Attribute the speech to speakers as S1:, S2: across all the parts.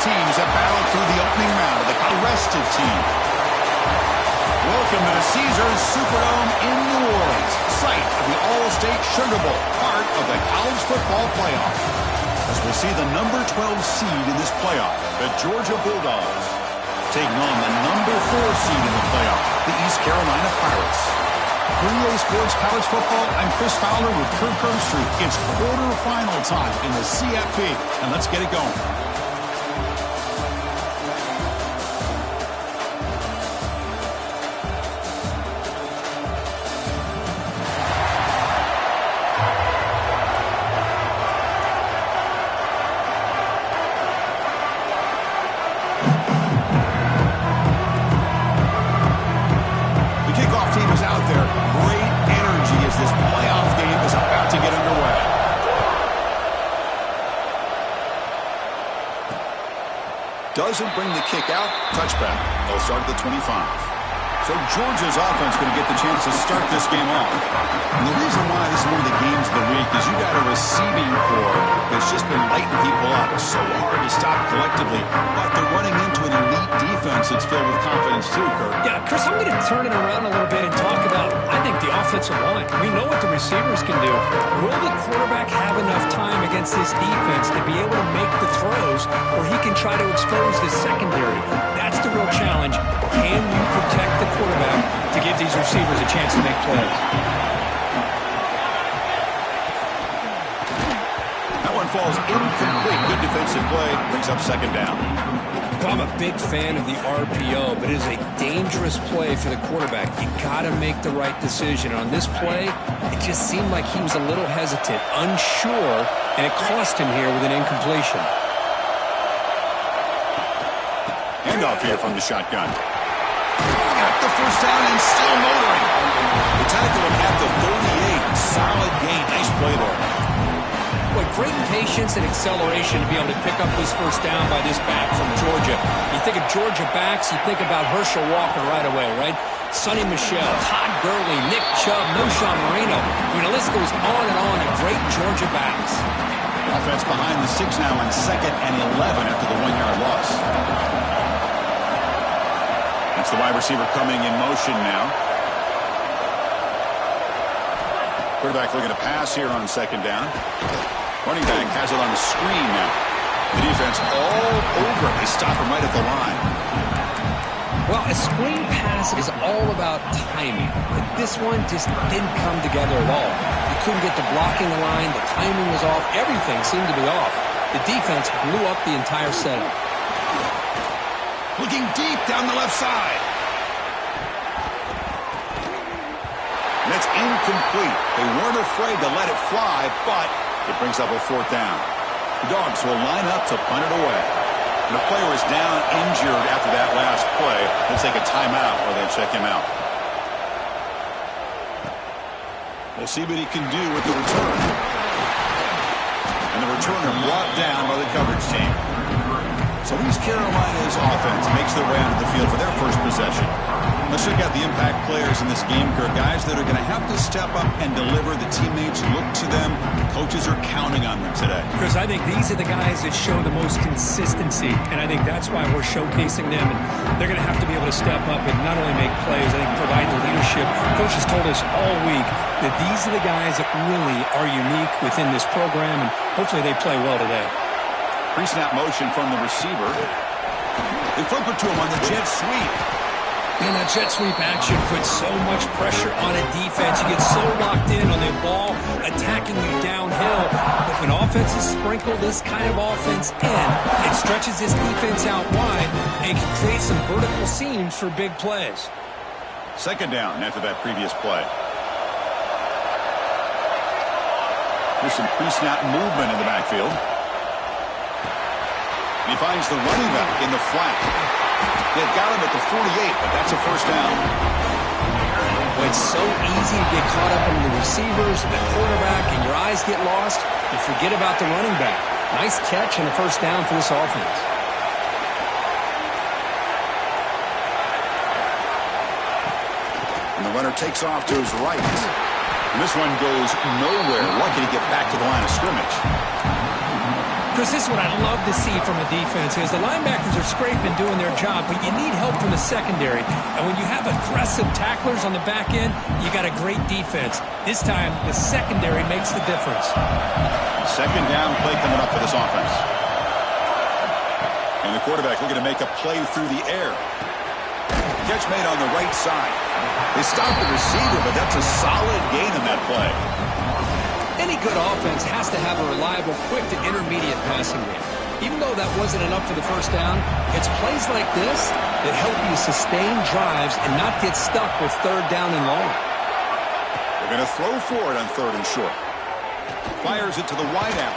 S1: teams that battled through the opening round of the rested team. Welcome to the Caesars Superdome in New Orleans, site of the All-State Sugar Bowl, part of the college football playoff. As we'll see the number 12 seed in this playoff, the Georgia Bulldogs, taking on the number 4 seed in the playoff, the East Carolina Pirates. For EA Sports College Football, I'm Chris Fowler with Kirk Herbstreit. It's quarterfinal time in the CFP, and let's get it going. Doesn't bring the kick out. Touchback. They'll start at the 25. So Georgia's offense going to get the chance to start this game off. And the reason why this is one of the games of the week is you got a receiving core that's just been lighting people up. So hard to stop collectively. But they're running into an elite defense that's filled with confidence too, Kirk.
S2: Yeah, Chris, I'm going to turn it around a little bit and talk about, I think, the offensive line. We know what the receivers can do. Will the quarterback have enough time against this defense to be able to make the throws where he can try to expose the secondary? That's the real challenge. Can you protect the quarterback to give these receivers a chance to make plays?
S1: That one falls incomplete. Good defensive play. Brings up second down.
S2: Well, I'm a big fan of the RPO, but it is a dangerous play for the quarterback. You got to make the right decision. On this play, it just seemed like he was a little hesitant, unsure, and it cost him here with an incompletion.
S1: Handoff here from the shotgun. Got the first down and still motoring. The tackle him at the 38. Solid gain. Nice play there.
S2: Boy, great patience and acceleration to be able to pick up this first down by this back from Georgia. You think of Georgia backs, you think about Herschel Walker right away, right? Sonny Michel, Todd Gurley, Nick Chubb, Knowshon Moreno. I mean, the list goes on and on of great Georgia backs.
S1: Offense behind the 6 now on 2nd and 11 after the 1-yard loss. That's the wide receiver coming in motion now. Quarterback looking to pass here on 2nd down. Running back has it on the screen now. The defense all over. They stop him right at the line.
S2: Well, a screen pass is all about timing. But this one just didn't come together at all. You couldn't get the blocking line. The timing was off. Everything seemed to be off. The defense blew up the entire setup.
S1: Looking deep down the left side. And that's incomplete. They weren't afraid to let it fly, but it brings up a 4th down. The Dogs will line up to punt it away. And the player is down injured after that last play. They'll take a timeout or they'll check him out. We'll see what he can do with the return. And the returner brought down by the coverage team. So East Carolina's offense makes their way onto the field for their first possession. Let's check out the impact players in this game, Kirk. Guys that are going to have to step up and deliver. The teammates look to them. Coaches are counting on them today.
S2: Chris, I think these are the guys that show the most consistency, and I think that's why we're showcasing them. And they're going to have to be able to step up and not only make plays, I think provide the leadership. Coach has told us all week that these are the guys that really are unique within this program, and hopefully they play well today.
S1: Pre-snap motion from the receiver. They flip it to him on the jet sweep.
S2: And that jet sweep action puts so much pressure on a defense. You get so locked in on the ball attacking you downhill. But when offenses sprinkle this kind of offense in, it stretches this defense out wide and can create some vertical seams for big plays.
S1: 2nd down after that previous play. There's some pre-snap movement in the backfield. He finds the running back in the flat. They've got him at the 48, but that's a first down.
S2: Well, it's so easy to get caught up in the receivers, the quarterback, and your eyes get lost. You forget about the running back. Nice catch and a first down for this offense.
S1: And the runner takes off to his right. And this one goes nowhere. Lucky to get back to the line of scrimmage.
S2: Chris, this is what I love to see from a defense is the linebackers are scraping, doing their job, but you need help from the secondary. And when you have aggressive tacklers on the back end, you got a great defense. This time, the secondary makes the difference.
S1: Second down play coming up for this offense. And the quarterback looking to make a play through the air. Catch made on the right side. They stopped the receiver, but that's a solid gain in that play.
S2: Any good offense has to have a reliable, quick to intermediate passing game. Even though that wasn't enough for the first down, it's plays like this that help you sustain drives and not get stuck with third down and long.
S1: They're going to throw for it on third and short. Fires it to the wideout.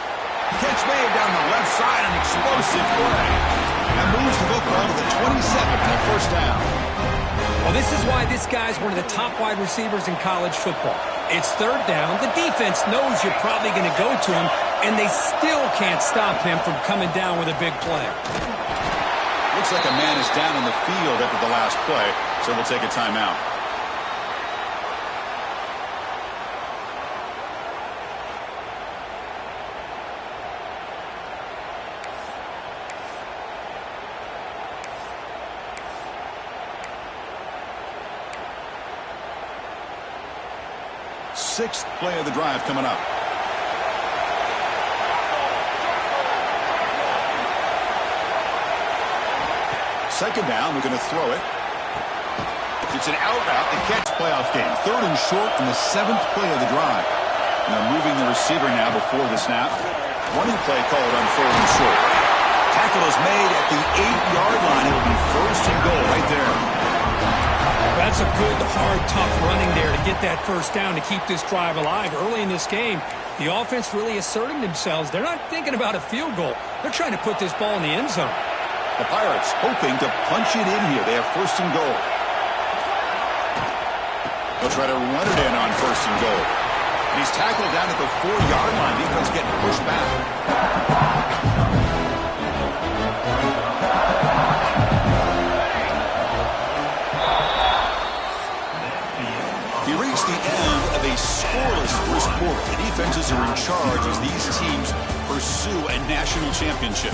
S1: Catch made down the left side, an explosive play. That moves the football to the 27th and a first down.
S2: Well, this is why this guy's one of the top wide receivers in college football. It's third down. The defense knows you're probably going to go to him, and they still can't stop him from coming down with a big play.
S1: Looks like a man is down in the field after the last play, so we'll take a timeout. Sixth play of the drive coming up. Second down, we're going to throw it. It's an out route, the catch playoff game. Third and short in the seventh play of the drive. Now moving the receiver now before the snap. Running play called on third and short. Tackle is made at the 8-yard line. It will be first and goal right there.
S2: That's a good, hard, tough running there to get that first down to keep this drive alive. Early in this game, the offense really asserting themselves. They're not thinking about a field goal. They're trying to put this ball in the end zone.
S1: The Pirates hoping to punch it in here. They have first and goal. They'll try to run it in on first and goal. And he's tackled down at the 4-yard line. Defense getting pushed back. We reached the end of a scoreless first quarter. The defenses are in charge as these teams pursue a national championship.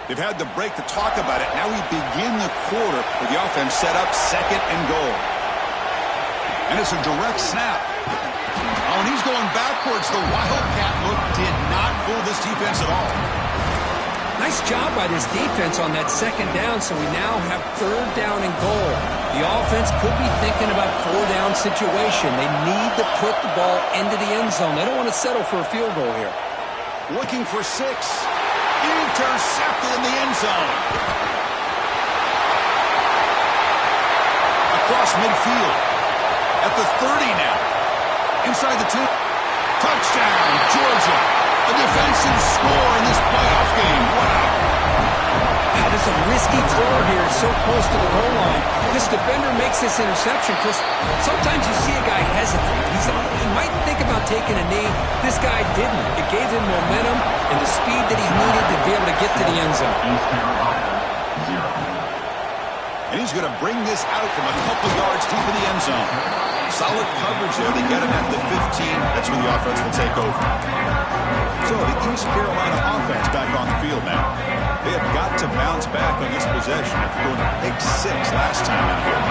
S1: They've had the break to talk about it. Now we begin the quarter with the offense set up second and goal. And it's a direct snap. Oh, and he's going backwards. The Wildcat look did not fool this defense at all.
S2: Nice job by this defense on that second down, so we now have third down and goal. The offense could be thinking about four-down situation. They need to put the ball into the end zone. They don't want to settle for a field goal here.
S1: Looking for 6. Intercepted in the end zone. Across midfield. At the 30 now. Inside the 2. Touchdown, Georgia. A defensive score in this playoff game. Wow.
S2: That is a risky throw here, so close to the goal line. This defender makes this interception because sometimes you see a guy hesitate. He might think about taking a knee. This guy didn't. It gave him momentum and the speed that he needed to be able to get to the end zone.
S1: And he's going to bring this out from a couple yards deep in the end zone. Solid coverage there. They get him at the 15. That's when the offense will take over. So the East Carolina offense back on the field now. They have got to bounce back on this possession after going a big 6 last time out here.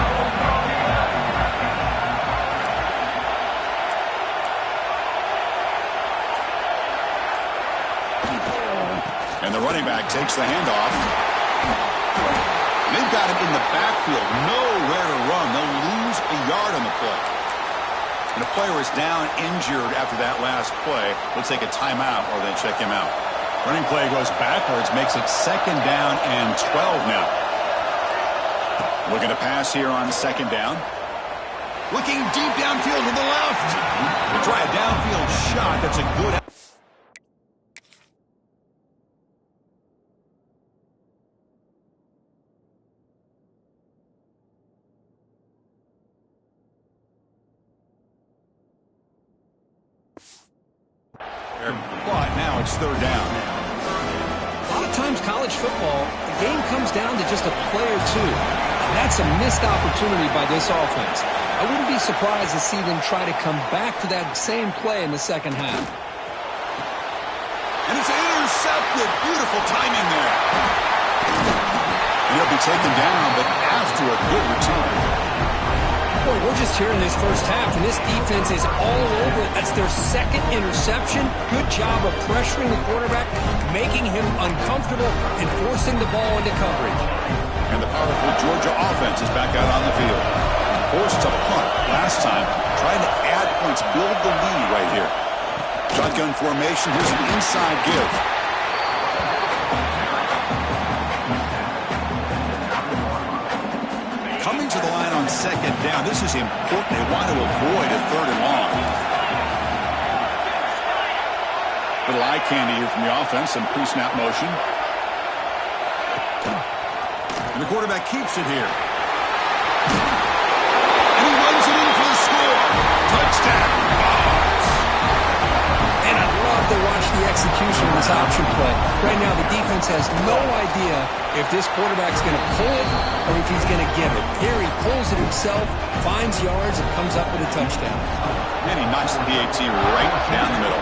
S1: And the running back takes the handoff. They've got him in the backfield. Nowhere to run. They'll lose a yard on the play. And the player is down injured after that last play. They'll take a timeout or they check him out. Running play goes backwards, makes it second down and 12 now. Looking to pass here on second down. Looking deep downfield to the left. They try a downfield shot. That's a good. But now it's third down.
S2: A lot of times college football, the game comes down to just a play or two. That's a missed opportunity by this offense. I wouldn't be surprised to see them try to come back to that same play in the second half.
S1: And it's intercepted. Beautiful timing there. He'll be taken down, but after a good return.
S2: Boy, we're just here in this first half, and this defense is all over it. That's their second interception. Good job of pressuring the quarterback, making him uncomfortable, and forcing the ball into coverage.
S1: And the powerful Georgia offense is back out on the field. Forced to punt last time, trying to add points, build the lead right here. Shotgun formation, here's an inside give. Coming to the line on second down. This is important. They want to avoid a third and long. Little eye candy here from the offense. Some pre-snap motion. And the quarterback keeps it here. And he runs it in for the score. Touchdown.
S2: And I'd love to watch the execution of this option play. Right now, the defense has no idea if this quarterback's going to pull it or if he's going to give it. Here he pulls it himself, finds yards, and comes up with a touchdown.
S1: And he knocks the PAT right down the middle.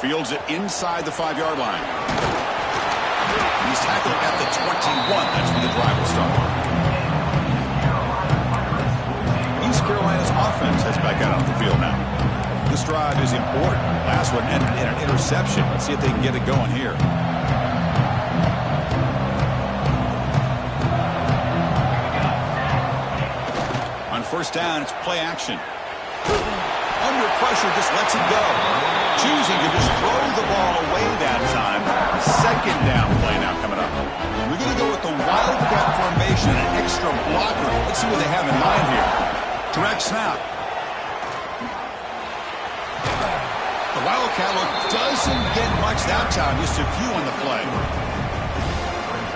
S1: Fields it inside the 5-yard line. He's tackled at the 21. That's where the drive will start. East Carolina's offense heads back out on the field now. This drive is important. Last one ended in an interception. Let's see if they can get it going here. On first down, it's play action. Under pressure, just lets it go. Choosing to just throw the ball away that time. Second down play now coming up. We're going to go with the wildcat formation, an extra blocker. Let's see what they have in mind here. Direct snap. The wildcat look doesn't get much that time. Just a few on the play.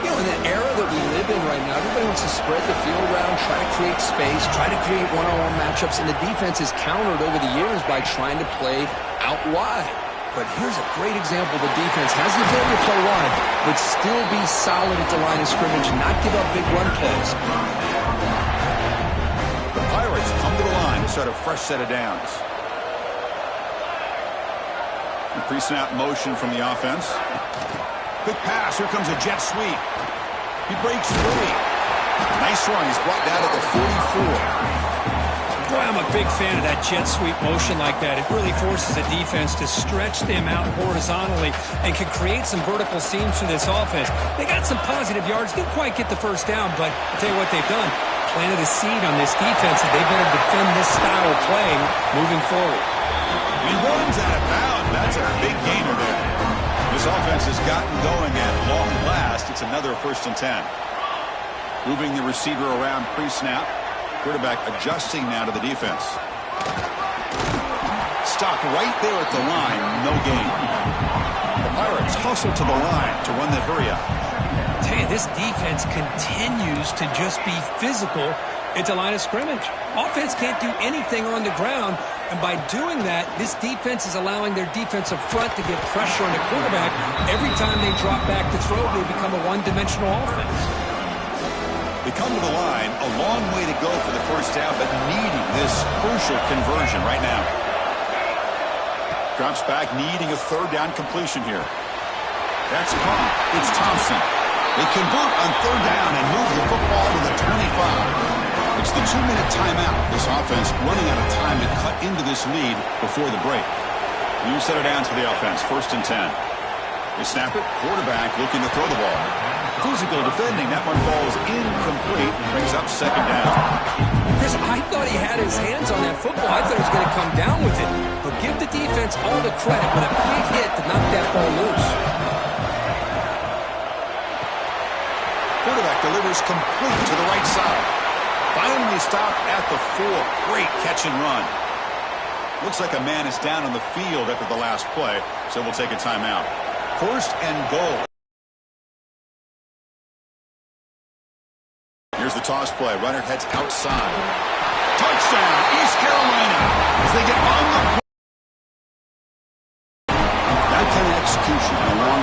S2: You know, in the era that we live in right now, everybody wants to spread the field around, try to create space, try to create one-on-one matchups, and the defense has countered over the years by trying to play out wide. But here's a great example. The defense has the ability to play wide, but still be solid at the line of scrimmage and not give up big run plays.
S1: The Pirates come to the line to start a fresh set of downs. Pre-snap motion from the offense. Quick pass. Here comes a jet sweep. He breaks free. Nice run. He's brought down at the 44.
S2: Boy, I'm a big fan of that jet sweep motion like that. It really forces a defense to stretch them out horizontally and can create some vertical seams for this offense. They got some positive yards. Didn't quite get the first down, but I'll tell you what they've done. Planted a seed on this defense that they better defend this style of playing moving forward.
S1: He runs out of bounds. That's a big gainer there. This offense has gotten going at long last. It's another 1st and 10. Moving the receiver around pre-snap. Quarterback adjusting now to the defense. Stopped right there at the line. No gain. The Pirates hustle to the line to run the hurry-up.
S2: Tell you, this defense continues to just be physical at the line of scrimmage. Offense can't do anything on the ground. And by doing that, this defense is allowing their defensive front to get pressure on the quarterback. Every time they drop back to throw, they become a one-dimensional offense.
S1: They come to the line, a long way to go for the first down, but needing this crucial conversion right now. Drops back, needing a 3rd down completion here. That's caught. It's Thompson. They convert on 3rd down and move the football to the 25. It's the 2-minute timeout. This offense running out of time to cut into this lead before the break. New set of downs for the offense. 1st and 10. They snap it. Quarterback looking to throw the ball. Physical defending. That one falls incomplete. Brings up 2nd down.
S2: Chris, I thought he had his hands on that football. I thought he was going to come down with it. But give the defense all the credit with a big hit to knock that ball loose.
S1: Quarterback delivers complete to the right side. Finally stopped at the 4. Great catch and run. Looks like a man is down on the field after the last play, so we'll take a timeout. 1st and goal. Here's the toss play. Runner heads outside. Touchdown, East Carolina, as they get on the... That kind of execution in a long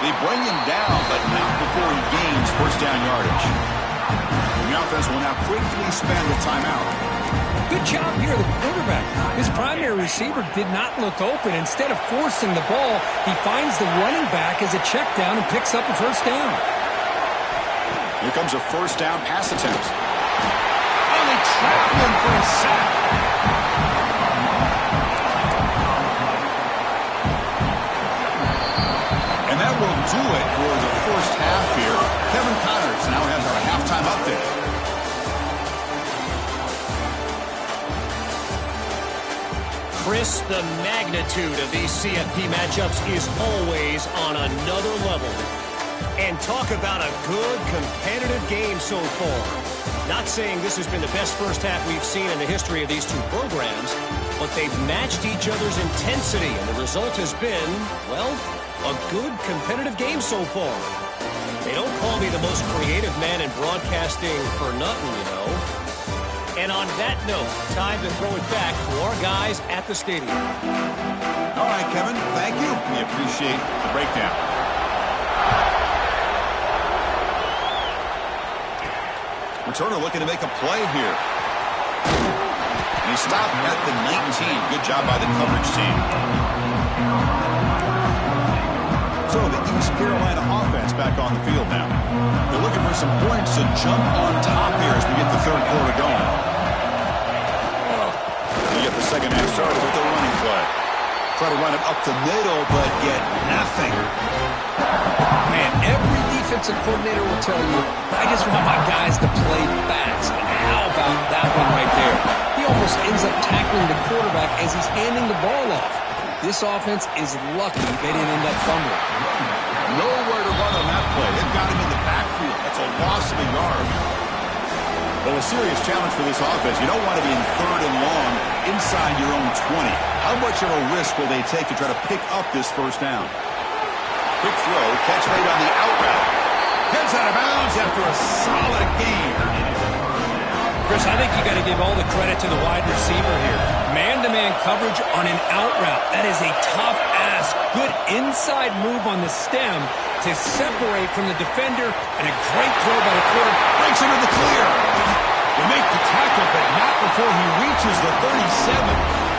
S1: They bring him down, but not before he gains first down yardage. The offense will now quickly spend the timeout.
S2: Good job here, the quarterback. His primary receiver did not look open. Instead of forcing the ball, he finds the running back as a check down and picks up a first down.
S1: Here comes a first down pass attempt. Oh, they trap him for a sack. And that will do it for the first half here. Kevin Connors now has our halftime update.
S3: Chris, the magnitude of these CFP matchups is always on another level. And talk about a good competitive game so far. Not saying this has been the best first half we've seen in the history of these two programs, but they've matched each other's intensity, and the result has been, well, a good competitive game so far. They don't call me the most creative man in broadcasting for nothing, you know. And on that note, time to throw it back to our guys at the stadium.
S1: All right, Kevin, thank you. We appreciate the breakdown. Returner looking to make a play here. And he stopped at the 19. Good job by the coverage team. So the East Carolina offense back on the field now. They're looking for some points to jump on top here as we get the third quarter going. We get the second half started with a running play. Try to run it up the middle, but get nothing.
S2: Man, every defensive coordinator will tell you, I just want my guys to play fast. And how about that one right there? He almost ends up tackling the quarterback as he's handing the ball off. This offense is lucky they didn't end up fumbling.
S1: Nowhere to run on that play. They've got him in the backfield. That's a loss of a yard. Well, a serious challenge for this offense. You don't want to be in third and long inside your own 20. How much of a risk will they take to try to pick up this first down? Quick throw, catch made on the out route. Gets out of bounds after a solid gain.
S2: Chris, I think you got to give all the credit to the wide receiver here. Man-to-man coverage on an out route. That is a tough ask. Good inside move on the stem to separate from the defender, and a great throw by the quarterback.
S1: Breaks into the clear. They make the tackle, but not before he reaches the 37.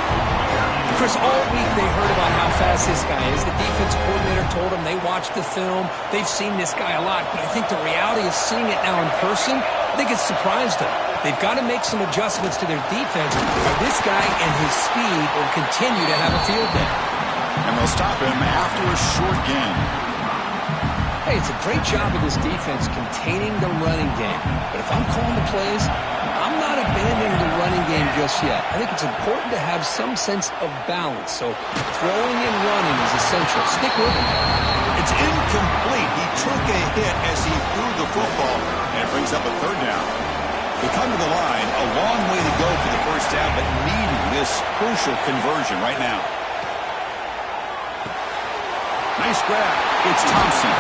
S2: Chris, all week they heard about how fast this guy is. The defense coordinator told them they watched the film. They've seen this guy a lot, but I think the reality of seeing it now in person, I think it's surprised them. They've got to make some adjustments to their defense, or this guy and his speed will continue to have a field day.
S1: And they'll stop him after a short gain.
S2: Hey, it's a great job of this defense containing the running game. But if I'm calling the plays, I'm not abandoning the running game just yet. I think it's important to have some sense of balance. So throwing and running is essential. Stick with it.
S1: It's incomplete. He took a hit as he threw the football, and it brings up a third down. They come to the line, a long way to go for the first down, but needing this crucial conversion right now. Nice grab. It's Thompson.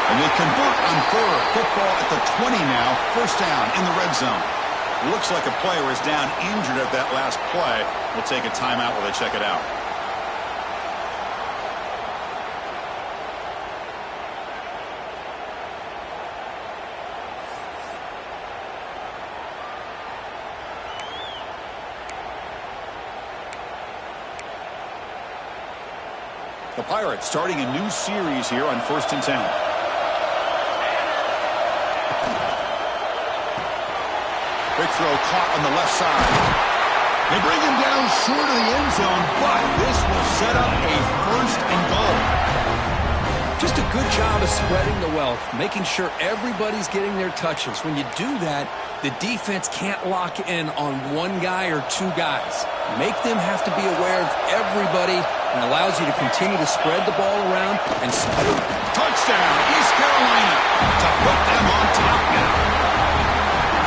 S1: And they convert on third. Football at the 20 now. First down in the red zone. Looks like a player is down injured at that last play. We'll take a timeout while they check it out. The Pirates starting a new series here on 1st and 10. Quick throw caught on the left side. They bring him down short of the end zone, but this will set up a 1st and goal.
S2: Just a good job of spreading the wealth, making sure everybody's getting their touches. When you do that, the defense can't lock in on one guy or two guys. Make them have to be aware of everybody, and allows you to continue to spread the ball around and
S1: touchdown, East Carolina, to put them on top now.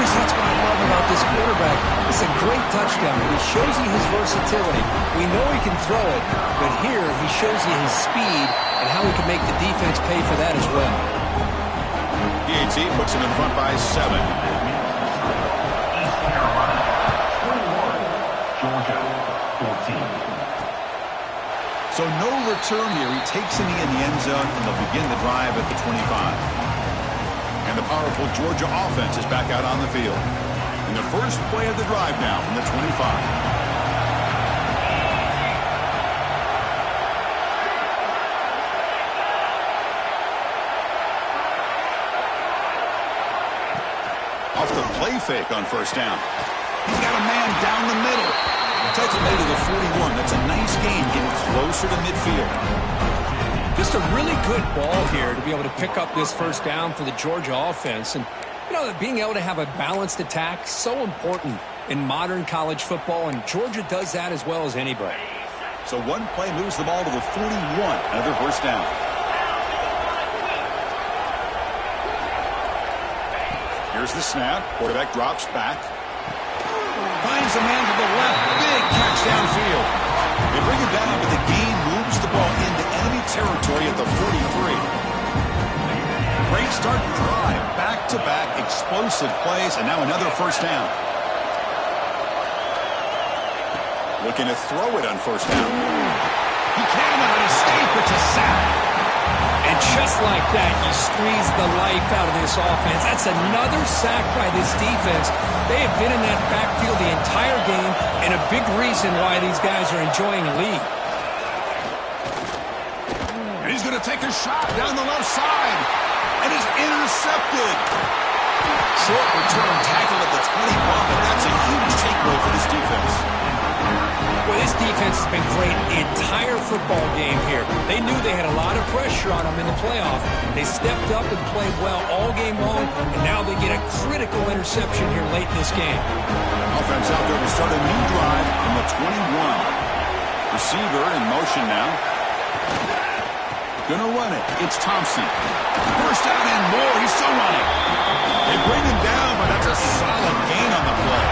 S2: Chris, that's what I love about this quarterback. It's a great touchdown. He shows you his versatility. We know he can throw it, but here he shows you his speed and how he can make the defense pay for that as well.
S1: PAT puts him in front by 7.
S4: East Carolina 21, Georgia 14.
S1: So no return here. He takes in the end zone, and they'll begin the drive at the 25. And the powerful Georgia offense is back out on the field. In the first play of the drive now from the 25. Off the play fake on first down. He's got a man down the middle. Takes it maybe to the 41. That's a nice gain, getting closer to midfield.
S2: Just a really good ball here to be able to pick up this first down for the Georgia offense. And, you know, being able to have a balanced attack, so important in modern college football, and Georgia does that as well as anybody.
S1: So one play moves the ball to the 41. Another first down. Here's the snap. Quarterback drops back. Finds a man to the left. Big catch downfield. They bring him down, but the game moves the ball into enemy territory at the 43. Great start to drive. Back-to-back explosive plays, and now another first down. Looking to throw it on first down. He cannot escape. It's a sack.
S2: And just like that, you squeeze the life out of this offense. That's another sack by this defense. They have been in that backfield the entire game, and a big reason why these guys are enjoying a lead.
S1: And he's going to take a shot down the left side. And he's intercepted. Short return tackle at the 21, but that's a huge takeaway for this defense.
S2: Well, this defense has been great the entire football game here. They knew they had a lot of pressure on them in the playoff. They stepped up and played well all game long, and now they get a critical interception here late in this game.
S1: Offense out there to start a new drive from the 21. Receiver in motion now. Gonna run it. It's Thompson. First down and more. He's still running. They bring him down, but that's a solid gain on the play.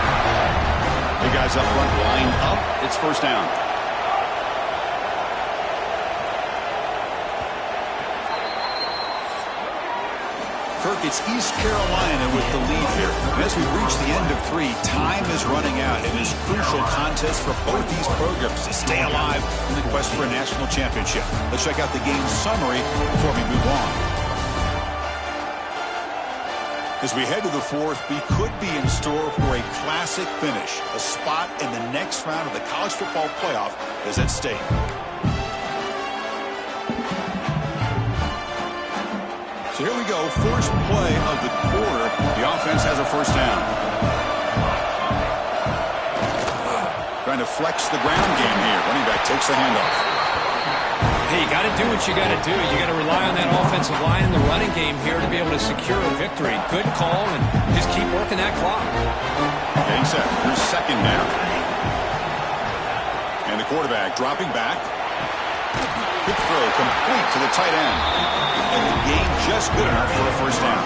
S1: The guys up front lined up. It's first down. Kirk, it's East Carolina with the lead here. And as we reach the end of 3, time is running out in this crucial contest for both these programs to stay alive in the quest for a national championship. Let's check out the game summary before we move on. As we head to the 4th, we could be in store for a classic finish. A spot in the next round of the college football playoff is at stake. So here we go, first play of the quarter. The offense has a first down. Trying to flex the ground game here. Running back takes the handoff.
S2: Hey, you got to do what you got to do. You got to rely on that offensive line in the running game here to be able to secure a victory. Good call, and just keep working that clock.
S1: Getting set. Here's second down. And the quarterback dropping back. Quick throw complete to the tight end. And the gain just good enough for a first down.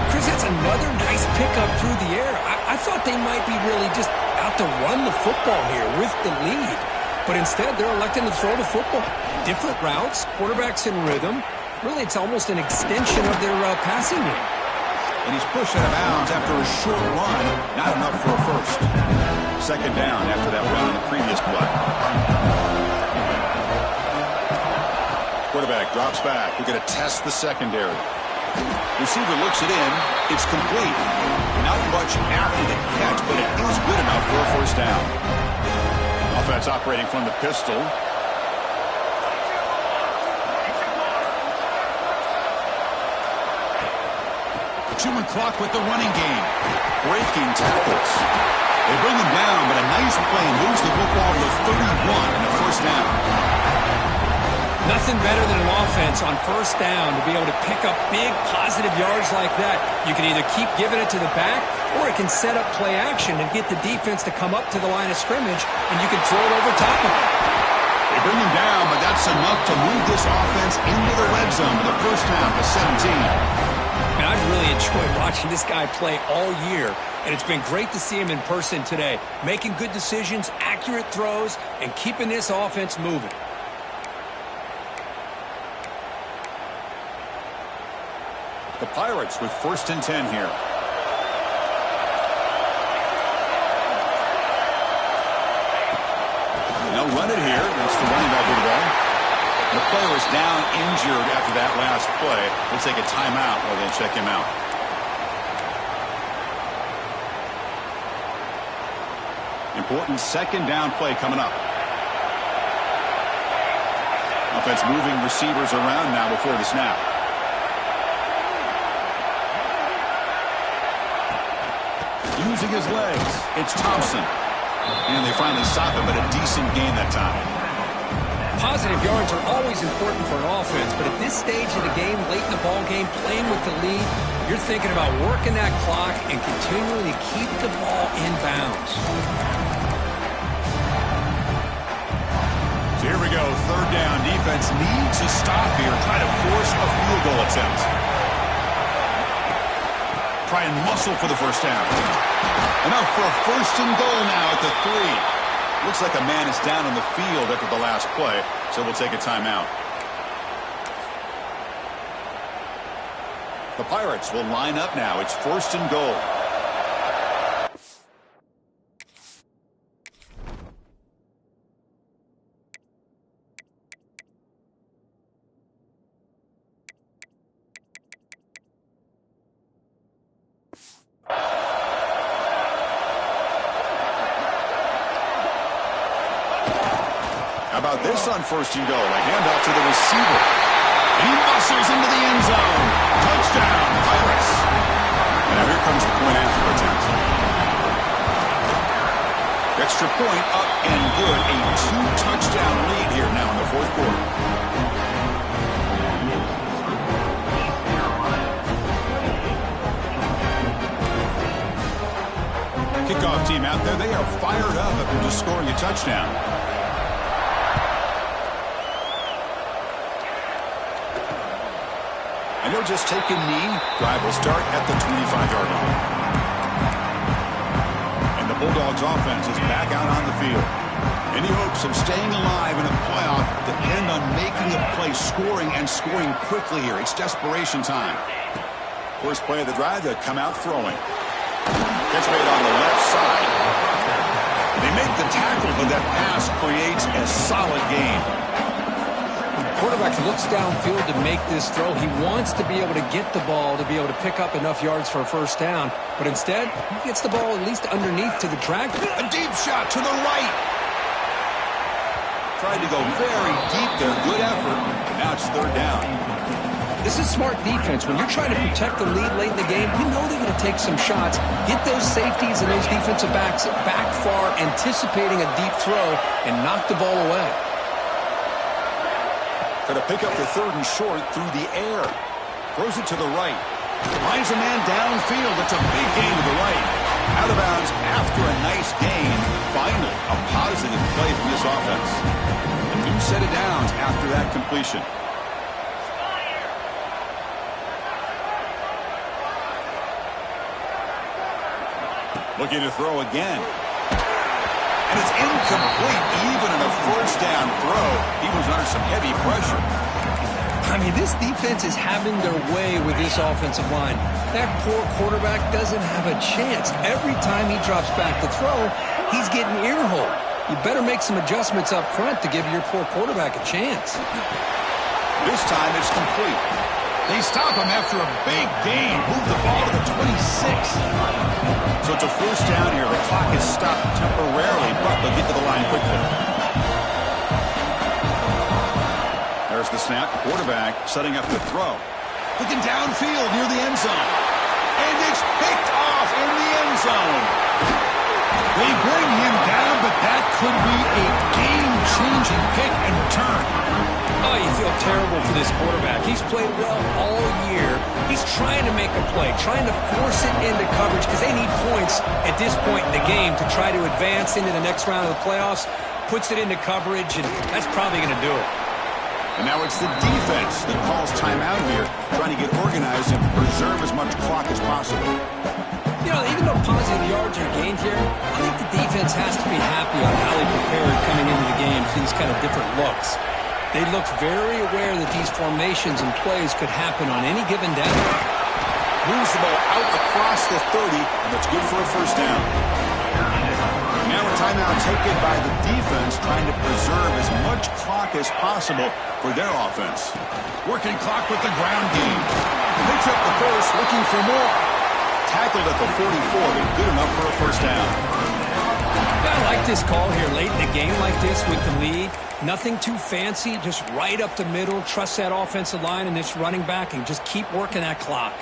S2: Chris, that's another nice pickup through the air. I thought they might be really just out to run the football here with the lead. But instead, they're electing to throw the football. Different routes, quarterbacks in rhythm. Really, it's almost an extension of their passing game.
S1: And he's pushed out of bounds after a short run. Not enough for a first. Second down after that run on the previous play. Quarterback drops back. We're going to test the secondary. Receiver looks it in. It's complete. Not much after the catch, but it is good enough for a first down. Offense operating from the pistol. 2-minute clock with the running game. Breaking tackles. They bring him down, but a nice play moves the football to 31 and a first down.
S2: Nothing better than an offense on first down to be able to pick up big positive yards like that. You can either keep giving it to the back, or it can set up play action and get the defense to come up to the line of scrimmage, and you can throw it over top of it.
S1: They bring him down, but that's enough to move this offense into the red zone with a first down to 17.
S2: Man, I've really enjoyed watching this guy play all year, and it's been great to see him in person today, making good decisions, accurate throws, and keeping this offense moving.
S1: The Pirates with 1st and 10 here. Now run it here. That's the running back with the ball. The player is down injured after that last play. We'll take a timeout while they check him out. Important second down play coming up. Offense moving receivers around now before the snap. Using his legs, it's Thompson. And they finally stop him, but a decent gain that time.
S2: Positive yards are always important for an offense, but at this stage of the game, late in the ball game, playing with the lead, you're thinking about working that clock and continuing to keep the ball in bounds.
S1: So here we go, third down. Defense needs a stop here, try to force a field goal attempt. Try and muscle for the first down. Enough for a first and goal now at the 3. Looks like a man is down on the field after the last play, so we'll take a timeout. The Pirates will line up now. It's first and goal. How about this on first and goal? A handoff to the receiver. He muscles into the end zone. Touchdown, Pirates. And now here comes the point after attempt. Extra point up and good. A 2-touchdown lead here now in the fourth quarter. Kickoff team out there. They are fired up after just scoring a touchdown. And they'll just take a knee. Drive will start at the 25-yard line. And the Bulldogs offense is back out on the field. Any hopes of staying alive in a playoff depend on making a play, scoring, and scoring quickly here. It's desperation time. First play of the drive, they come out throwing. Catch made on the left side. They make the tackle, but that pass creates a solid gain.
S2: Quarterback looks downfield to make this throw. He wants to be able to get the ball to be able to pick up enough yards for a first down. But instead, he gets the ball at least underneath to the track.
S1: A deep shot to the right. Tried to go very deep there. Good effort. Now it's third down.
S2: This is smart defense. When you're trying to protect the lead late in the game, you know they're going to take some shots. Get those safeties and those defensive backs back far, anticipating a deep throw, and knock the ball away.
S1: Got to pick up the third and short through the air. Throws it to the right. Finds a man downfield. It's a big gain to the right. Out of bounds after a nice gain. Finally, a positive play from this offense. A new set of downs after that completion. Looking to throw again. And it's incomplete, even in a first down throw. He was under some heavy pressure.
S2: I mean, this defense is having their way with this offensive line. That poor quarterback doesn't have a chance. Every time he drops back to throw, he's getting ear-holed. You better make some adjustments up front to give your poor quarterback a chance.
S1: This time it's complete. They stop him after a big gain. Move the ball to the 26. So it's a first down here. The clock is stopped temporarily, but they'll get to the line quickly. There's the snap. Quarterback setting up the throw. Looking downfield near the end zone. And it's picked off in the end zone. They bring him down, but that could be a game-changing pick and return.
S2: Oh, you feel terrible for this quarterback. He's played well all year. He's trying to make a play, trying to force it into coverage because they need points at this point in the game to try to advance into the next round of the playoffs. Puts it into coverage, and that's probably going to do it.
S1: And now it's the defense that calls timeout here, trying to get organized and preserve as much clock as possible.
S2: You know, even though positive yards are gained here, I think the defense has to be happy on how they prepared coming into the game for these kind of different looks. They looked very aware that these formations and plays could happen on any given down.
S1: Moves the ball out across the 30, and that's good for a first down. Now it's timeout taken by the defense, trying to preserve as much clock as possible for their offense. Working clock with the ground game. Picks up the first, looking for more. Tackled at the 44, but good enough for a first down.
S2: I like this call here late in the game like this with the lead. Nothing too fancy, just right up the middle. Trust that offensive line and this running back and just keep working that clock.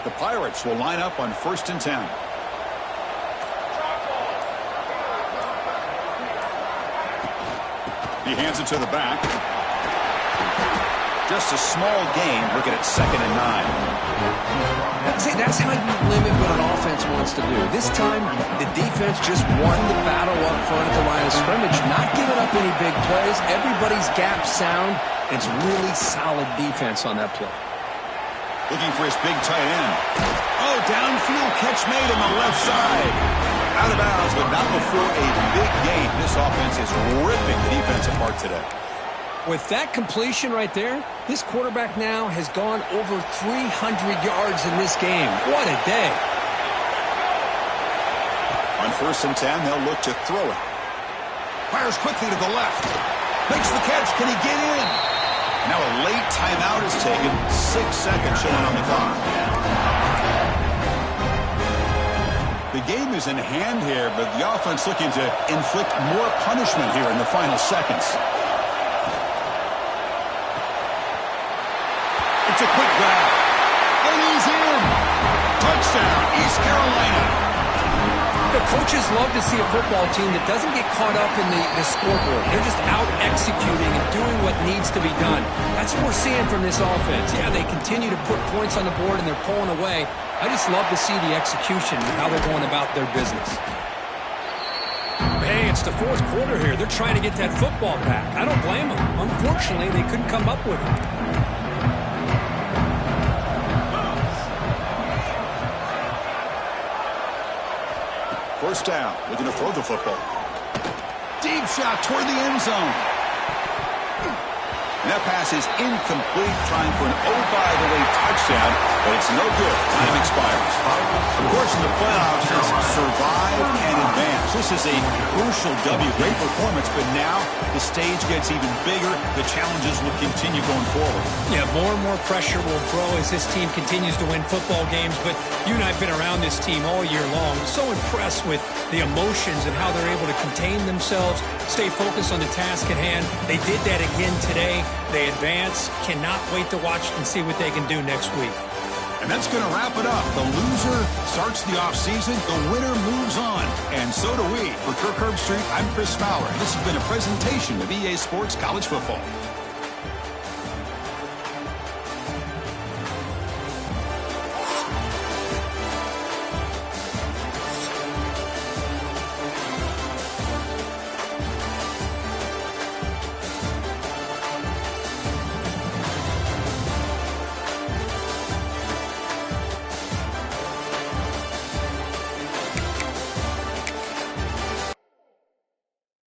S1: The Pirates will line up on 1st and 10. He hands it to the back. Just a small gain, looking at 2nd and 9.
S2: See, that's how you limit what an offense wants to do. This time, the defense just won the battle up front at the line of scrimmage, not giving up any big plays. Everybody's gap sound. It's really solid defense on that play.
S1: Looking for his big tight end. Oh, downfield catch made on the left side. Out of bounds, but not before a big gain. This offense is ripping the defense apart today.
S2: With that completion right there, this quarterback now has gone over 300 yards in this game. What a day.
S1: On 1st and 10, they'll look to throw it. Fires quickly to the left. Makes the catch. Can he get in? Now a late timeout is taken. 6 seconds showing on the clock. The game is in hand here, but the offense looking to inflict more punishment here in the final seconds. It's a quick grab. And he's in. Touchdown, East Carolina.
S2: The coaches love to see a football team that doesn't get caught up in the scoreboard. They're just out executing and doing what needs to be done. That's what we're seeing from this offense. Yeah, they continue to put points on the board and they're pulling away. I just love to see the execution and how they're going about their business. Hey, it's the 4th quarter here. They're trying to get that football back. I don't blame them. Unfortunately, they couldn't come up with it.
S1: First down, looking to throw the football. Deep shot toward the end zone. And that pass is incomplete, trying for an oh-by-the-way touchdown, but it's no good. Time expires. Of course, in the playoffs, it's survive and advance. This is a crucial W. Great performance, but now the stage gets even bigger. The challenges will continue going forward.
S2: Yeah, more and more pressure will grow as this team continues to win football games, but you and I have been around this team all year long. So impressed with the emotions and how they're able to contain themselves, stay focused on the task at hand. They did that again today. They advance. Cannot wait to watch and see what they can do next week.
S1: And that's going to wrap it up. The loser starts the offseason. The winner moves on. And so do we. For Kirk Herbstreit, I'm Chris Fowler. This has been a presentation of EA Sports College Football.